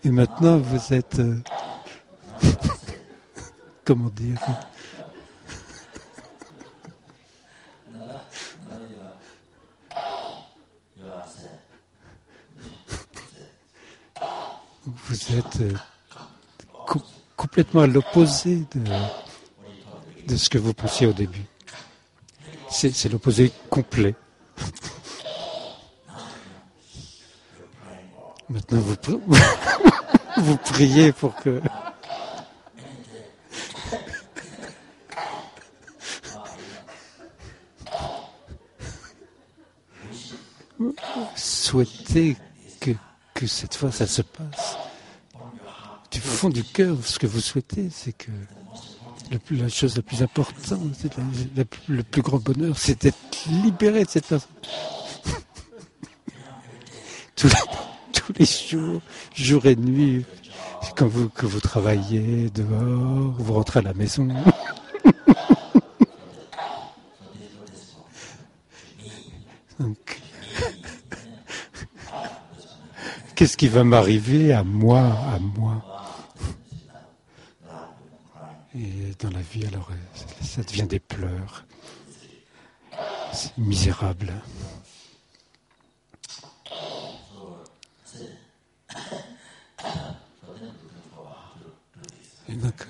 Et maintenant, vous êtes... comment dire? Vous êtes complètement à l'opposé de ce que vous pensiez au début. C'est l'opposé complet. Maintenant, vous priez pour que... Souhaitez que cette fois, ça se passe. Du fond du cœur, ce que vous souhaitez, c'est que la chose la plus importante, le plus grand bonheur, c'est d'être libéré de cette personne. Tous les jours, jour et nuit, que vous travaillez dehors, vous rentrez à la maison. Donc, qu'est-ce qui va m'arriver à moi? Et dans la vie, alors, ça devient des pleurs. C'est misérable. Et donc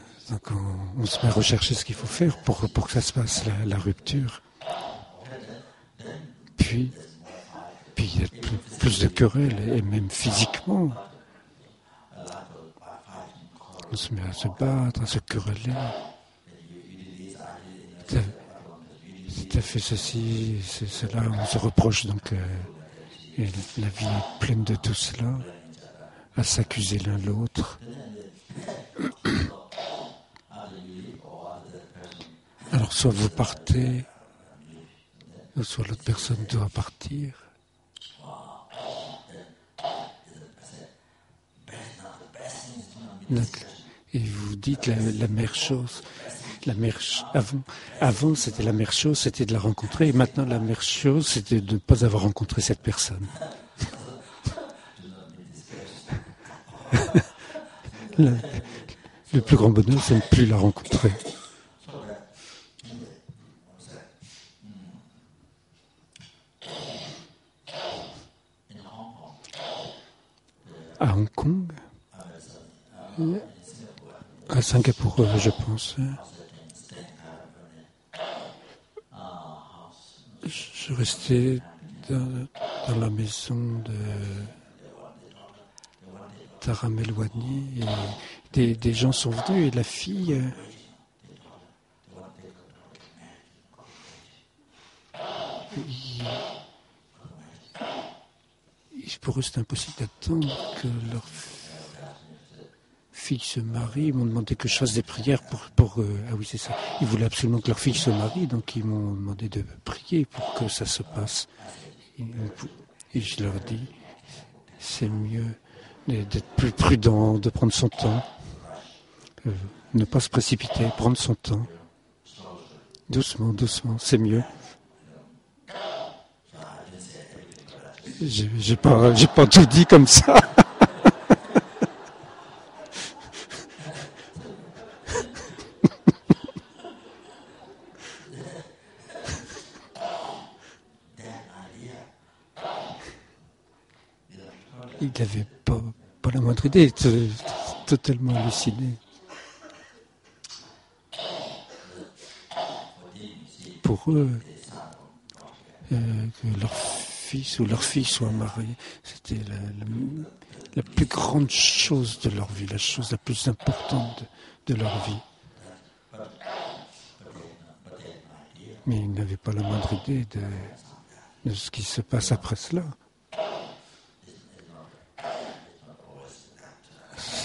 on se met à rechercher ce qu'il faut faire pour que ça se passe, la rupture. Puis il y a plus de querelles, et même physiquement. On se met à se battre, à se quereller. T'as fait ceci, c'est cela, on se reproche donc. Et la vie est pleine de tout cela, à s'accuser l'un l'autre. Alors soit vous partez, soit l'autre personne doit partir. Donc, et vous dites la meilleure chose. Avant, c'était la meilleure chose, c'était de la rencontrer. Et maintenant, la meilleure chose, c'était de ne pas avoir rencontré cette personne. Le plus grand bonheur, c'est de ne plus la rencontrer. À Hong Kong, à Singapour, je pense. Je restais dans la maison de Taramelwani et des gens sont venus et la fille... pour eux, c'est impossible d'attendre que leur fille se marie. Ils m'ont demandé que je fasse des prières pour ah oui, c'est ça. Ils voulaient absolument que leur fille se marie, donc ils m'ont demandé de prier pour que ça se passe. Et je leur dis, c'est mieux d'être plus prudent, de prendre son temps, ne pas se précipiter, prendre son temps. Doucement, c'est mieux. J'ai pas tout dit comme ça. Il n'avait pas la moindre idée, il était totalement halluciné. Pour eux, que leur fils ou leur fille soit marié, c'était la plus grande chose de leur vie, la chose la plus importante de leur vie. Mais ils n'avaient pas la moindre idée de ce qui se passe après cela.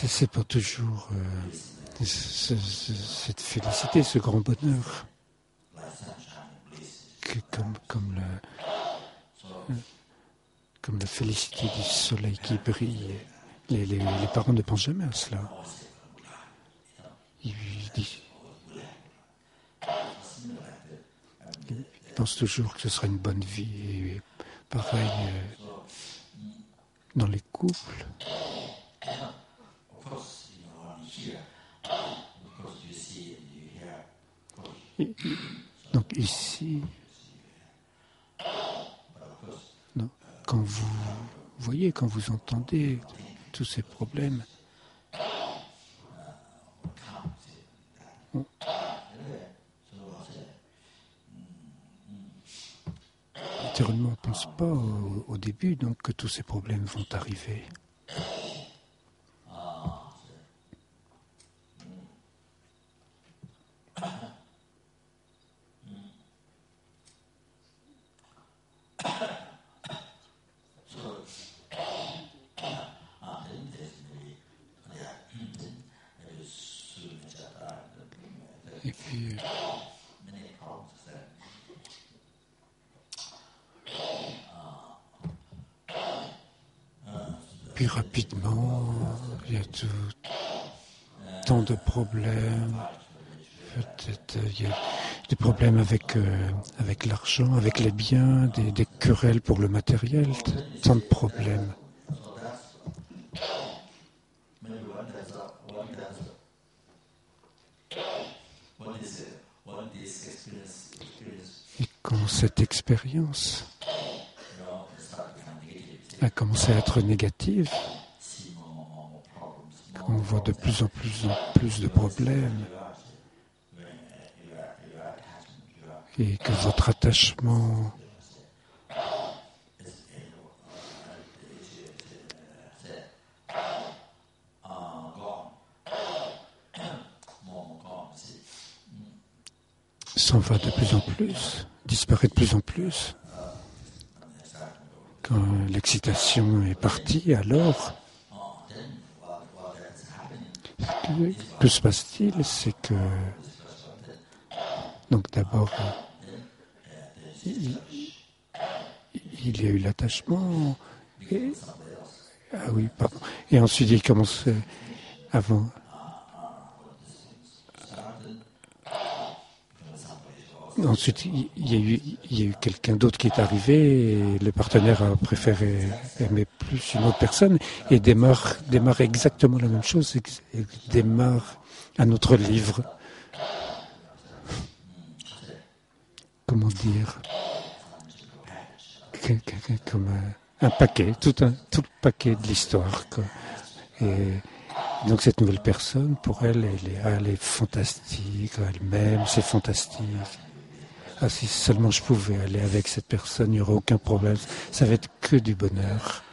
C'est pas toujours cette félicité, ce grand bonheur, que comme la félicité du soleil qui brille. Les parents ne pensent jamais à cela. Ils pensent toujours que ce sera une bonne vie. Et pareil dans les couples. Donc ici, non, quand vous voyez, quand vous entendez tous ces problèmes, naturellement, on ne pense pas au début donc, que tous ces problèmes vont arriver. Et puis rapidement, il y a tant de problèmes. Peut-être il y a des problèmes avec l'argent, avec les biens, des querelles pour le matériel, tant de problèmes. Et quand cette expérience a commencé à être négative, quand on voit de plus en plus de problèmes, et que votre attachement s'en va de plus en plus, disparaît de plus en plus. Quand l'excitation est partie, alors, que se passe-t-il? C'est que, donc d'abord, il y a eu l'attachement, et, ah oui, pardon, et ensuite il commence avant. Ensuite, il y a eu quelqu'un d'autre qui est arrivé et le partenaire a préféré aimer plus une autre personne et démarre exactement la même chose, et démarre un autre livre. Comment dire? Comme un paquet, tout le paquet de l'histoire, quoi. Et donc cette nouvelle personne, pour elle, elle est fantastique, elle-même, c'est fantastique. Ah, si seulement je pouvais aller avec cette personne, il n'y aurait aucun problème. Ça va être que du bonheur.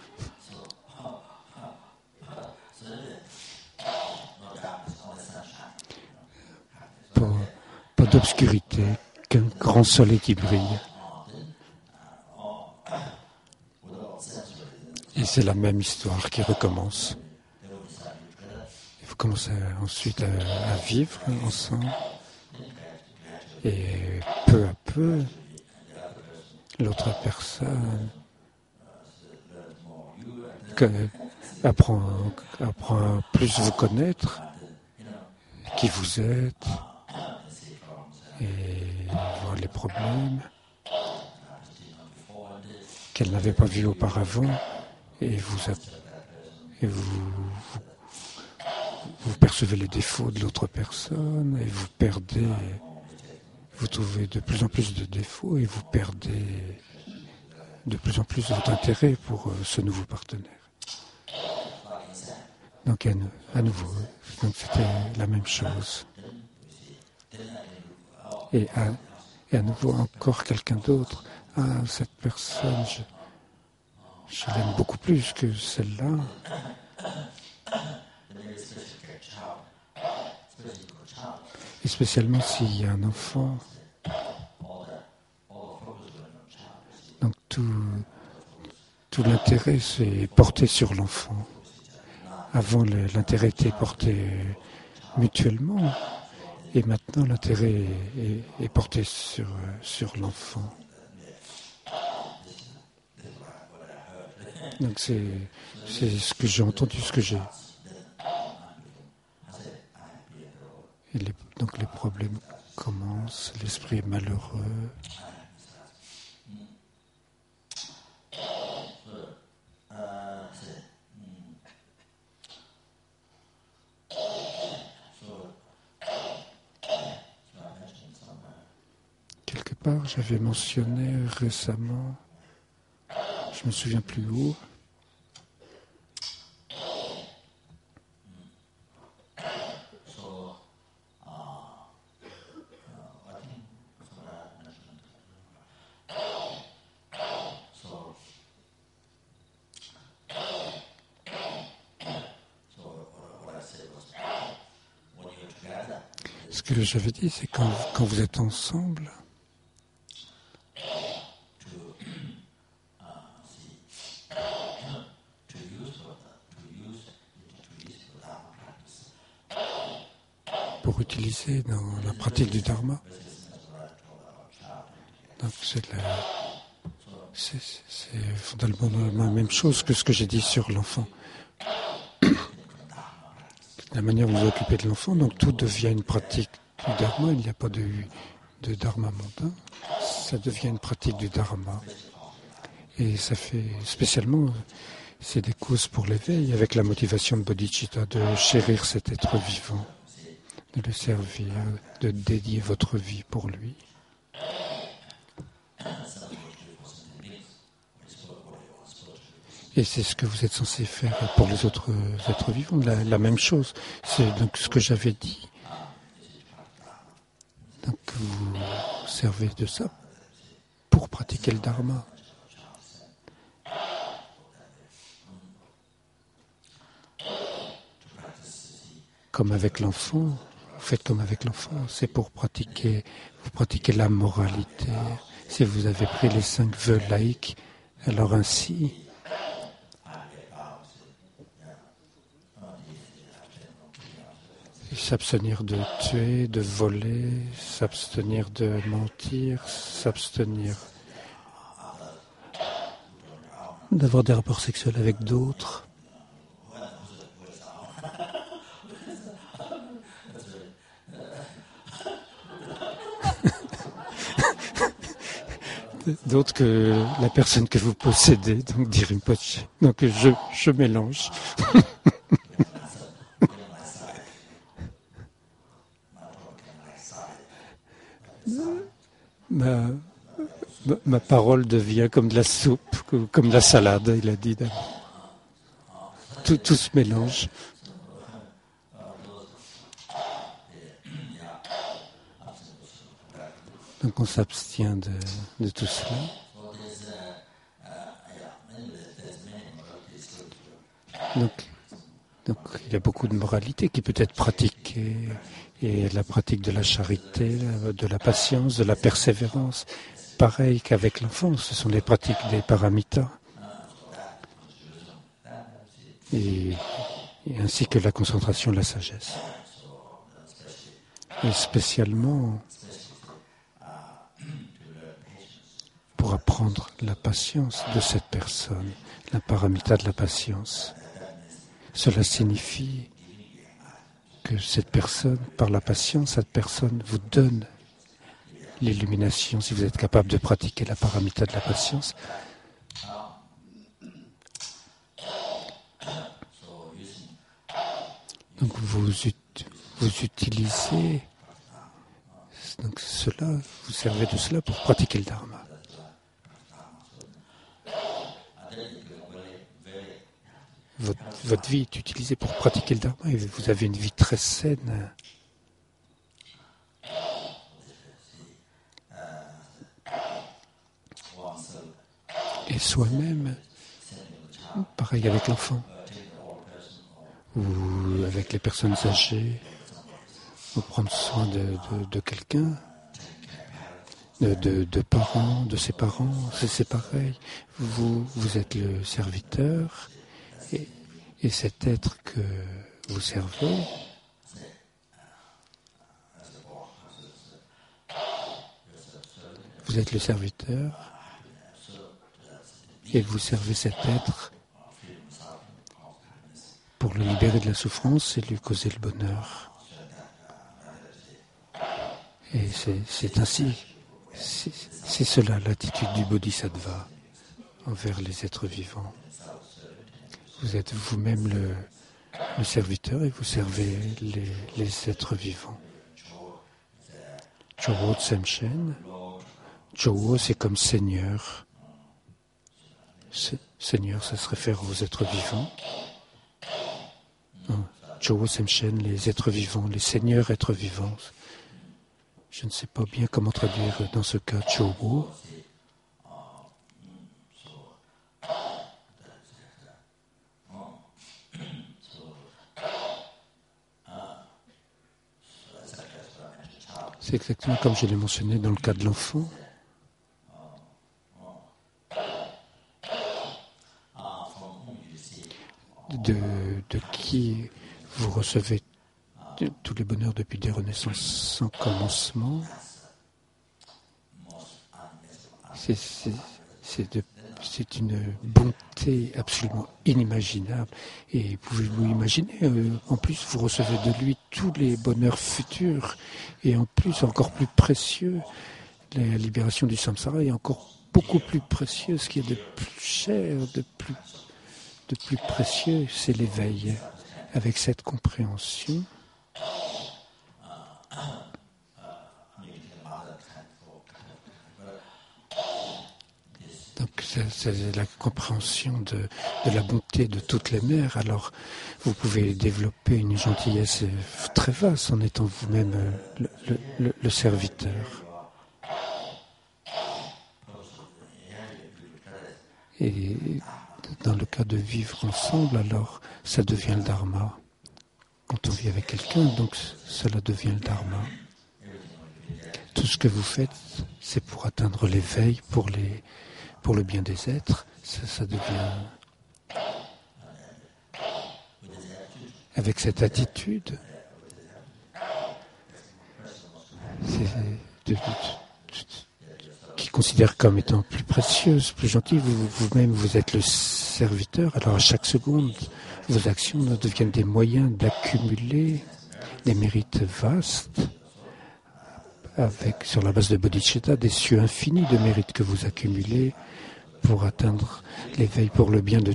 Pas d'obscurité, qu'un grand soleil qui brille. Et c'est la même histoire qui recommence. Il faut commencer ensuite à vivre ensemble. Et peu à peu, l'autre personne apprend à plus vous connaître, qui vous êtes, et voir les problèmes qu'elle n'avait pas vus auparavant, et vous percevez les défauts de l'autre personne, et vous trouvez de plus en plus de défauts, et vous perdez de plus en plus votre intérêt pour ce nouveau partenaire. Donc à nouveau, donc c'était la même chose. Et à nouveau encore quelqu'un d'autre. Ah, cette personne, je l'aime beaucoup plus que celle-là. Et spécialement s'il y a un enfant. Donc tout l'intérêt s'est porté sur l'enfant. Avant, l'intérêt était porté mutuellement. Et maintenant, l'intérêt est porté sur l'enfant. Donc c'est ce que j'ai entendu, ce que j'ai. Et donc les problèmes commencent, l'esprit est malheureux. part, j'avais mentionné récemment, je me souviens plus où, ce que j'avais dit, c'est quand vous êtes ensemble, pour utiliser dans la pratique du Dharma. Donc c'est fondamentalement la même chose que ce que j'ai dit sur l'enfant. La manière dont vous vous occupez de l'enfant, donc tout devient une pratique du Dharma. Il n'y a pas de Dharma mondain. Ça devient une pratique du Dharma. Et ça fait spécialement, c'est des causes pour l'éveil avec la motivation de bodhicitta, de chérir cet être vivant, de le servir, de dédier votre vie pour lui. Et c'est ce que vous êtes censé faire pour les autres êtres vivants, la même chose. C'est donc ce que j'avais dit. Donc vous servez de ça pour pratiquer le Dharma. Comme avec l'enfant, vous faites comme avec l'enfant, c'est pour pratiquer, vous pratiquez la moralité. Si vous avez pris les 5 vœux laïques, alors ainsi, s'abstenir de tuer, de voler, s'abstenir de mentir, s'abstenir d'avoir des rapports sexuels avec d'autres. D'autres que la personne que vous possédez, donc dire une poche. Donc je mélange. Ma parole devient comme de la soupe, comme de la salade, il a dit. Tout se mélange. Donc on s'abstient de tout cela. Donc il y a beaucoup de moralité qui peut être pratiquée, et la pratique de la charité, de la patience, de la persévérance. Pareil qu'avec l'enfant, ce sont les pratiques des paramitas. Et ainsi que la concentration, la sagesse. Et spécialement pour apprendre la patience de cette personne, la paramita de la patience. Cela signifie que cette personne, par la patience, cette personne vous donne l'illumination. Si vous êtes capable de pratiquer la paramita de la patience, donc vous utilisez donc cela, vous servez de cela pour pratiquer le Dharma. Votre vie est utilisée pour pratiquer le Dharma et vous avez une vie très saine. Et soi-même, pareil avec l'enfant ou avec les personnes âgées, ou prendre soin de quelqu'un, de parents, de ses parents, c'est pareil. Vous êtes le serviteur et cet être que vous servez, vous êtes le serviteur et vous servez cet être pour le libérer de la souffrance et lui causer le bonheur. Et c'est ainsi, c'est cela l'attitude du Bodhisattva envers les êtres vivants. Vous êtes vous-même le serviteur et vous servez les êtres vivants. Choro Tsemchen, Jowo, c'est comme Seigneur. Seigneur, ça se réfère aux êtres vivants. Jowo Semchen, les êtres vivants, les seigneurs êtres vivants. Je ne sais pas bien comment traduire dans ce cas Jowo. C'est exactement comme je l'ai mentionné dans le cas de l'enfant. De qui vous recevez tous les bonheurs depuis des renaissances sans commencement. C'est une bonté absolument inimaginable. Et pouvez-vous imaginer, en plus vous recevez de lui tous les bonheurs futurs et en plus encore plus précieux, la libération du samsara est encore beaucoup plus précieux, ce qui est de plus cher, de plus précieux, c'est l'éveil. Avec cette compréhension, donc c'est la compréhension de la bonté de toutes les mères. Alors vous pouvez développer une gentillesse très vaste en étant vous-même le serviteur. Et dans le cas de vivre ensemble, alors ça devient le dharma. Quand on vit avec quelqu'un, donc cela devient le dharma. Tout ce que vous faites, c'est pour atteindre l'éveil, pour le bien des êtres. Ça devient... Avec cette attitude, qui considère comme étant plus précieuse, plus gentille, vous-même vous êtes le serviteur. Alors à chaque seconde, vos actions deviennent des moyens d'accumuler des mérites vastes, sur la base de bodhicitta, des cieux infinis de mérites que vous accumulez pour atteindre l'éveil pour le bien de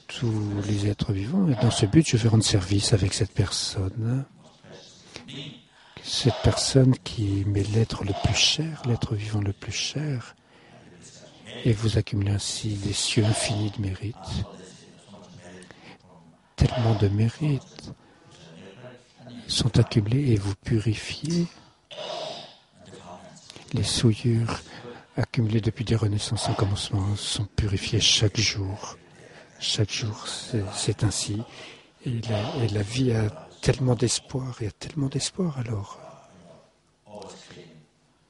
tous les êtres vivants. Et dans ce but, je vais rendre service avec cette personne qui met l'être le plus cher, l'être vivant le plus cher, et vous accumulez ainsi des cieux infinis de mérites. Tellement de mérites sont accumulés et vous purifiez les souillures accumulées depuis des renaissances sans commencement sont purifiées chaque jour. Chaque jour, c'est ainsi. Et la vie a tellement d'espoir, il y a tellement d'espoir alors.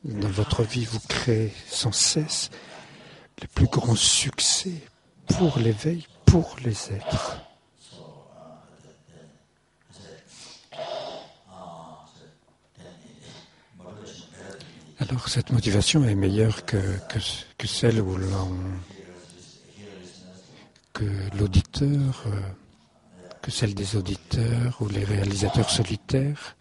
Dans votre vie, vous créez sans cesse le plus grand succès pour l'éveil, pour les êtres. Alors cette motivation est meilleure que celle où que l'auditeur, que celle des auditeurs ou les réalisateurs solitaires.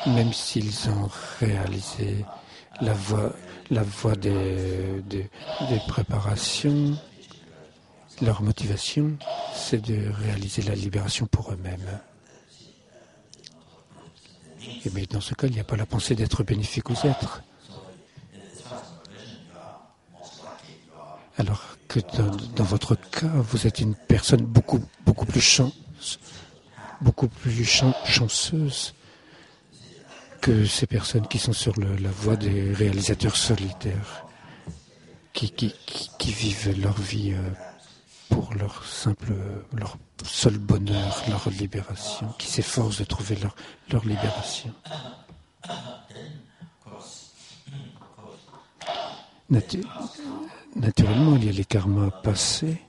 Même s'ils ont réalisé la voie des préparations, leur motivation, c'est de réaliser la libération pour eux-mêmes. Mais dans ce cas, il n'y a pas la pensée d'être bénéfique aux êtres. Alors que dans votre cas, vous êtes une personne beaucoup plus chanceuse que ces personnes qui sont sur la voie des réalisateurs solitaires, qui vivent leur vie pour leur seul bonheur, leur libération, qui s'efforcent de trouver leur libération. Naturellement, il y a les karmas passés.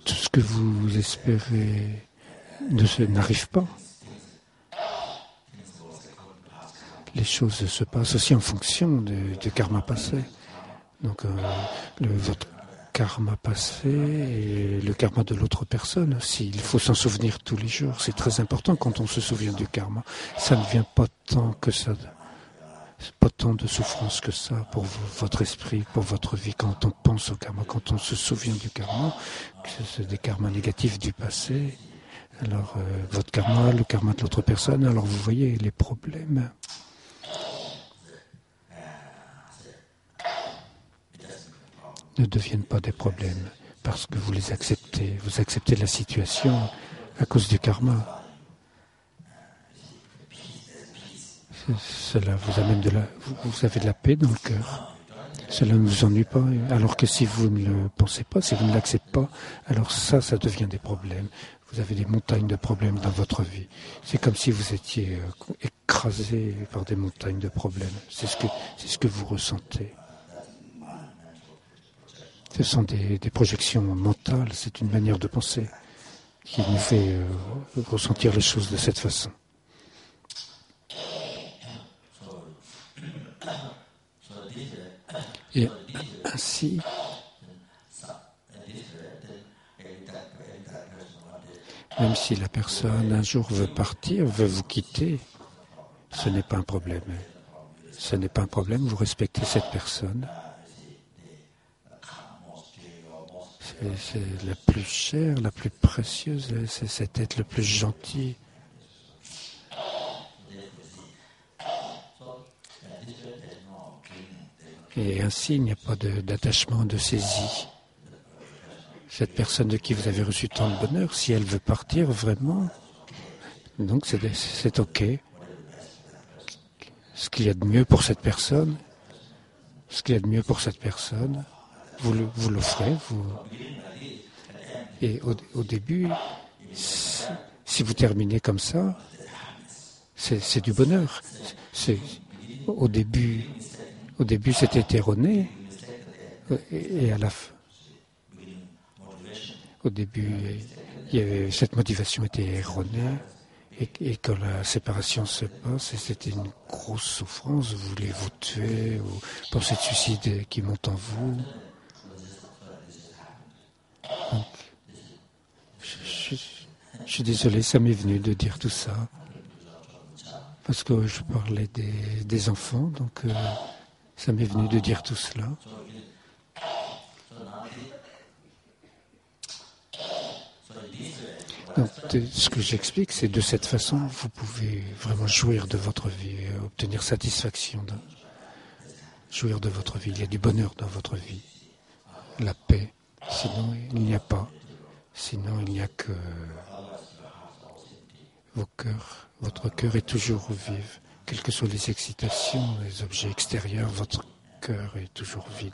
Tout ce que vous espérez n'arrive pas. Les choses se passent aussi en fonction du karma passé. Donc, votre karma passé et le karma de l'autre personne aussi. Il faut s'en souvenir tous les jours. C'est très important quand on se souvient du karma. Ça ne vient pas tant que ça. pas tant de souffrance que ça pour votre esprit, pour votre vie. Quand on pense au karma, quand on se souvient du karma, que c'est des karmas négatifs du passé, alors votre karma, le karma de l'autre personne, alors vous voyez les problèmes. Ne deviennent pas des problèmes parce que vous les acceptez. Vous acceptez la situation à cause du karma. Cela vous amène vous avez de la paix dans le cœur. Cela ne vous ennuie pas. Alors que si vous ne le pensez pas, si vous ne l'acceptez pas, alors ça devient des problèmes. Vous avez des montagnes de problèmes dans votre vie. C'est comme si vous étiez écrasé par des montagnes de problèmes. C'est ce que vous ressentez. Ce sont des projections mentales, c'est une manière de penser qui nous fait ressentir les choses de cette façon. Et ainsi, même si la personne un jour veut partir, veut vous quitter, ce n'est pas un problème. Ce n'est pas un problème, vous respectez cette personne. C'est la plus chère, la plus précieuse, c'est cet être le plus gentil. Et ainsi, il n'y a pas d'attachement, de saisie. Cette personne de qui vous avez reçu tant de bonheur, si elle veut partir vraiment, donc c'est OK. Ce qu'il y a de mieux pour cette personne, vous l'offrez. Et au début, si vous terminez comme ça, c'est du bonheur. Au début, c'était erroné, et à la fin, au début, cette motivation était erronée, et quand la séparation se passe, et c'était une grosse souffrance, vous voulez vous tuer, ou pensée de suicide qui monte en vous. Donc, je suis désolé, ça m'est venu de dire tout ça, parce que je parlais des enfants, donc ça m'est venu de dire tout cela. Donc, ce que j'explique, c'est de cette façon, vous pouvez vraiment jouir de votre vie, obtenir satisfaction, jouir de votre vie. Il y a du bonheur dans votre vie, la paix. Sinon, il n'y a pas. Sinon, il n'y a que votre cœur est toujours vif. Quelles que soient les excitations, les objets extérieurs, votre cœur est toujours vide.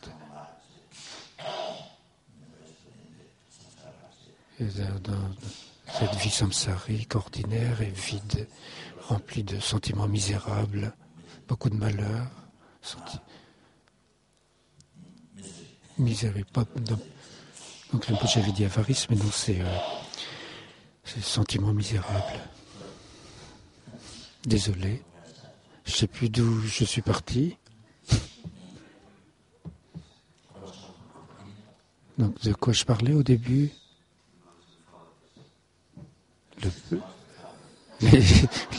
Et cette vie samsarique ordinaire est vide, remplie de sentiments misérables, beaucoup de malheur, misère. Donc j'avais dit avarice, mais non, c'est sentiments misérables. Désolé, je ne sais plus d'où je suis parti. Donc de quoi je parlais au début?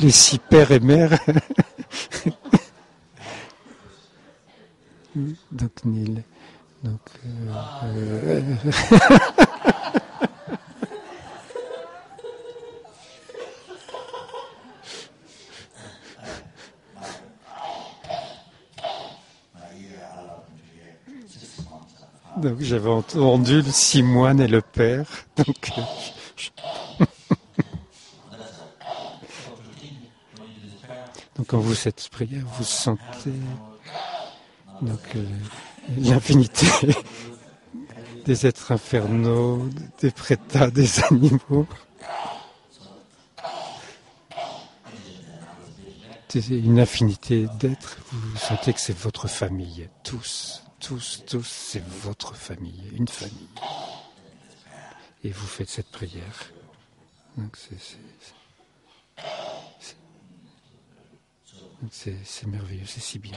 Les 6 pères et mères. Donc Nil. Donc donc j'avais entendu le 6 moines et le père. Donc donc quand vous faites cette prière, vous sentez donc l'infinité des êtres infernaux, des prétas, des animaux. Une infinité d'êtres, vous sentez que c'est votre famille, tous, c'est votre famille, une famille. Et vous faites cette prière. Donc c'est merveilleux, c'est si bien.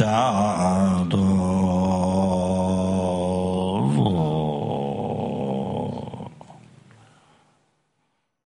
Shah